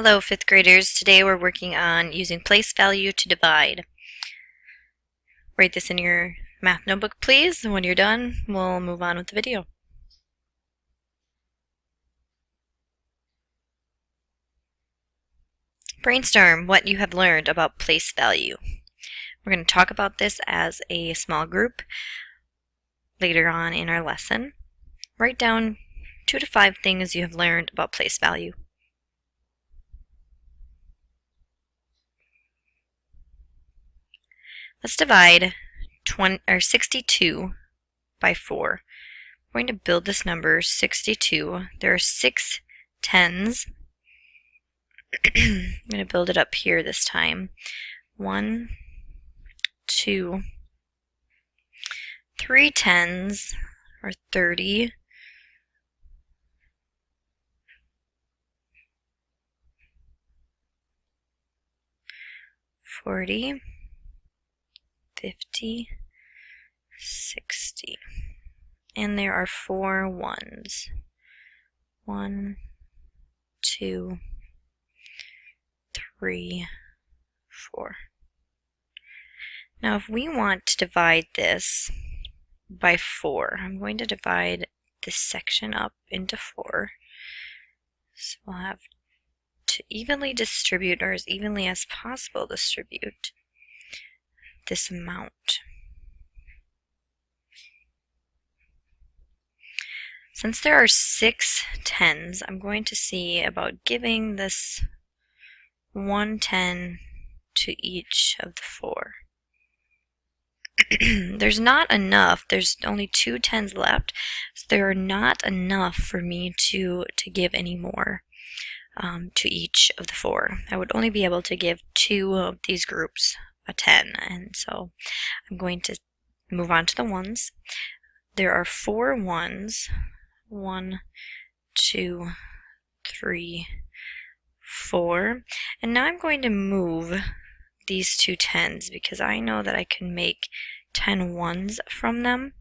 Hello, fifth graders. Today we're working on using place value to divide. Write this in your math notebook, please, and when you're done, we'll move on with the video. Brainstorm what you have learned about place value. We're going to talk about this as a small group later on in our lesson. Write down 2 to 5 things you have learned about place value. Let's divide 62 by 4. We're going to build this number 62. There are 6 tens. I'm going to build it up here this time. 1, 2, 3 tens, or 30. 40, 50, 60. And there are 4 ones. 1, 2, 3, 4. Now if we want to divide this by 4, I'm going to divide this section up into 4. So we'll have to evenly distribute, or as evenly as possible distribute, this amount. Since there are 6 tens, I'm going to see about giving this 1 10 to each of the 4. There's not enough. There's only 2 tens left, so there are not enough for me to give any more to each of the 4. I would only be able to give 2 of these groups a 10, and so I'm going to move on to the ones. There are 4 ones. 1, 2, 3, 4. And now I'm going to move these 2 tens because I know that I can make 10 ones from them.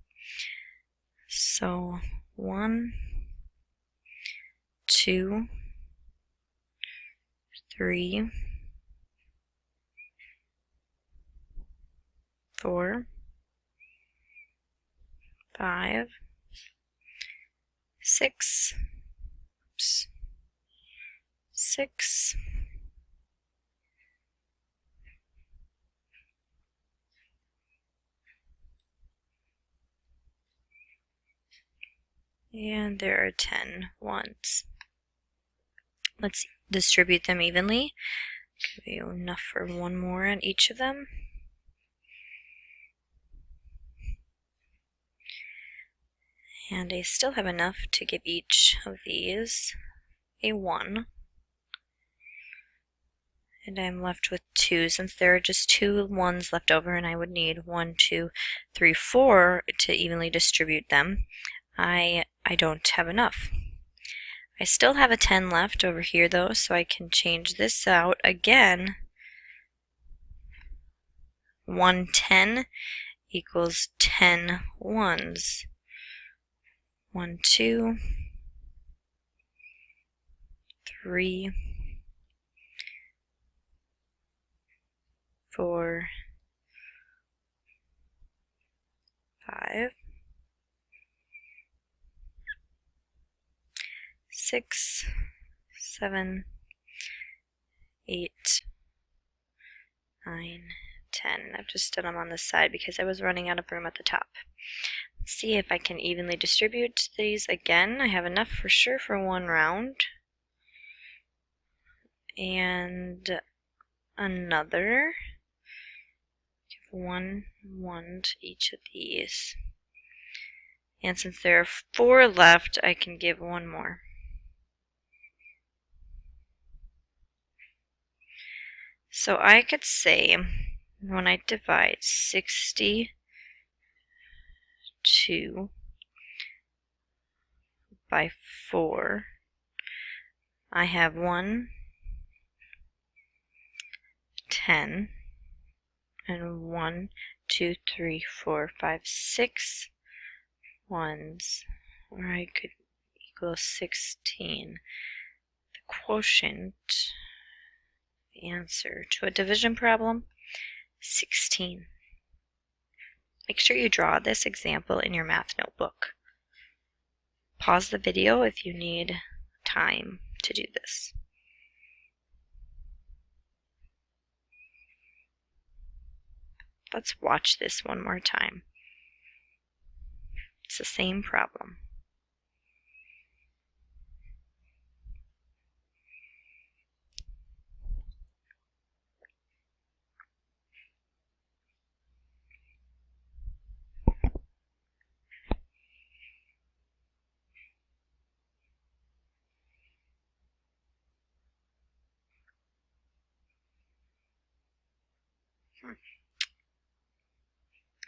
So 1, 2, 3, 4, 5, 6, 6, and there are 10 ones. Let's distribute them evenly. Give you enough for 1 more on each of them. And I still have enough to give each of these a 1. And I'm left with 2, since there are just 2 ones left over and I would need 1, 2, 3, 4 to evenly distribute them. I don't have enough. I still have a 10 left over here though, so I can change this out again. 1 10 equals 10 ones. 1, 2, 3, 4, 5, 6, 7, 8, 9, 10. I've just done them on this side because I was running out of room at the top. Let's see if I can evenly distribute these again. I have enough for sure for 1 round. And another. Give 1 1 to each of these. And since there are 4 left, I can give 1 more. So I could say, when I divide 62 by 4, I have 1 10 and 1, 2, 3, 4, 5, 6 ones, or I could equal 16. The quotient The answer to a division problem, 16. Make sure you draw this example in your math notebook. Pause the video if you need time to do this. Let's watch this one more time. It's the same problem.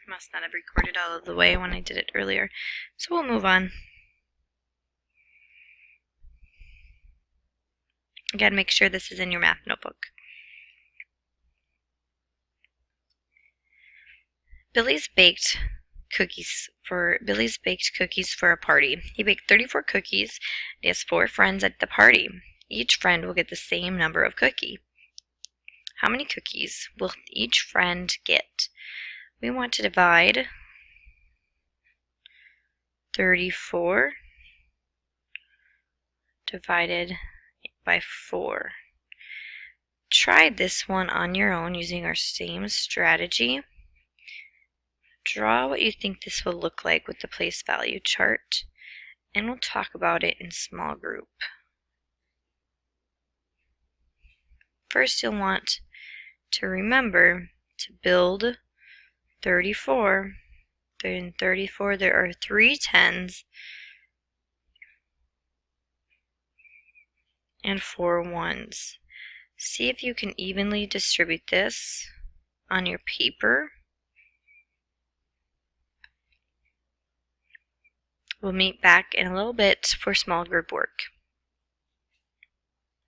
I must not have recorded all of the way when I did it earlier, so we'll move on. Again, make sure this is in your math notebook. Billy's baked cookies for a party. He baked 34 cookies. He has 4 friends at the party. Each friend will get the same number of cookies. How many cookies will each friend get? We want to divide 34 divided by 4. Try this one on your own using our same strategy. Draw what you think this will look like with the place value chart, and we'll talk about it in small group. First, you'll want to remember to build 34. In 34, there are 3 10s and 4 1s. See if you can evenly distribute this on your paper. We'll meet back in a little bit for small group work.